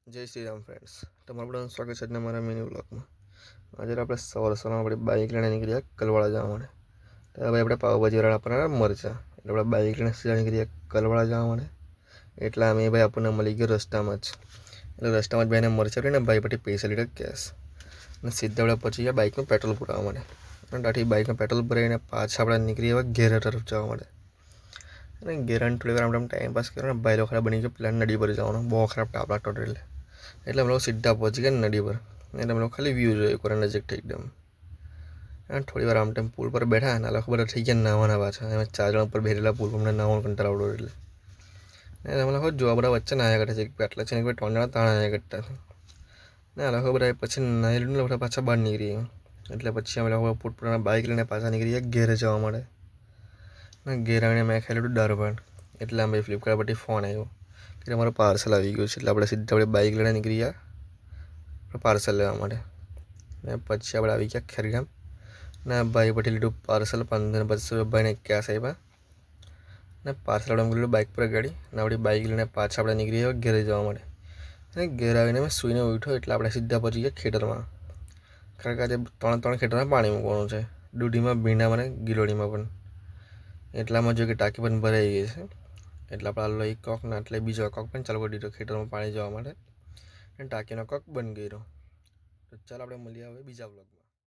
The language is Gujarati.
જય શ્રી રામ ફ્રેન્ડ્સ, તમારું બધાનું સ્વાગત છે આજના મારા મિની વ્લોગમાં. આજે આપણે સવારમાં આપણે બાઇક લઈને નીકળ્યા કલવાડા જવા માટે. તો હવે આપણે પાવભાજીવાળા આપણા મરચા એટલે આપણે બાઇક લઈને સીધા નીકળ્યા કલવાડા જવા માટે. એટલે અમે ભાઈ આપણને મળી ગયો રસ્તામાં જ. એટલે રસ્તામાં જ ભાઈને મરચા લઈને ભાઈ પછી પૈસા લીધા કેશ અને સીધા આપણે પછી ગયા બાઇકનું પેટ્રોલ પુરાવવા માટે. અને ત્યાંથી બાઇકનું પેટ્રોલ ભરાઈને પાછા આપણે નીકળી એવા ઘેરા તરફ જવા માટે. અને ઘેરાને થોડી વાર આપણે ટાઈમ પાસ કર્યો ને ભાઈ ખરાબ બની ગયો પ્લાન નદી પર જવાનો બહુ ખરાબ ટાપ લાગતો એટલે અમે લોકો સીધા પહોંચી ગયા નદી પર. એટલે અમે લોકો ખાલી વ્યૂ જોઈએ કોરા નજીકથી એકદમ. અને થોડી વાર આમ તેમ પુલ પર બેઠા અને આ લોકો બધા થઈ ગયા નાવાના પાછા. અમે 4 જણ ઉપર બેઠેલા પુલ પર અમને નાવાનું કંટાળો આવડો એટલે અમે લોકો જોવા બધા વચ્ચે નાયા કરતા છે આટલા છે ને 3 જણા તાણ નાયા કરતા ને આ લોકો બધા પછી નાહી લીધું બધા પાછા બહાર નીકળી ગયા. એટલે પછી અમે લોકો પોતપોતાના બાઇક લઈને પાછા નીકળી ગયા ઘેરે જવા માટે. ને ઘેર આવીને મેં ખાઈ લીધું દાળ ભાત. એટલે અમે ફ્લિપકાર્ટ પરથી ફોન આવ્યો કે અમારું પાર્સલ આવી ગયું છે. એટલે આપણે સીધા આપણે બાઇક લઈને નીકળી ગયા પાર્સલ લેવા માટે. ને પછી આપણે આવી ગયા ખેરગામ ને ભાઈ પછી લીધું પાર્સલ 1500 ભાઈને કેશ આપ્યા ને પાર્સલ આપણે લીધું બાઇક પર ગાડી ને આપણી બાઇક લઈને પાછા આપણે નીકળી ગયા ઘરે જવા માટે. અને ઘેર આવીને મેં સૂઈને ઉઠ્યો એટલે આપણે સીધા પહોંચી ગયા ખેતરમાં. કારણ કે આજે 3 ખેતરમાં પાણી મૂકવાનું છે, દૂધીમાં, ભીંડામાં અને ગિલોડીમાં પણ. એટલામાં જો કે ટાંકી પણ ભરાઈ ગઈ છે. એટલે આપણે આટલો એક કોક ને એટલે બીજો કોક પણ ચાલુ કરી દીધો ખેતરમાં પાણી જવા માટે. અને ટાંકીનો કોક બંધ કર્યો. તો ચાલ આપણે મળીએ હવે બીજા વ્લોગમાં.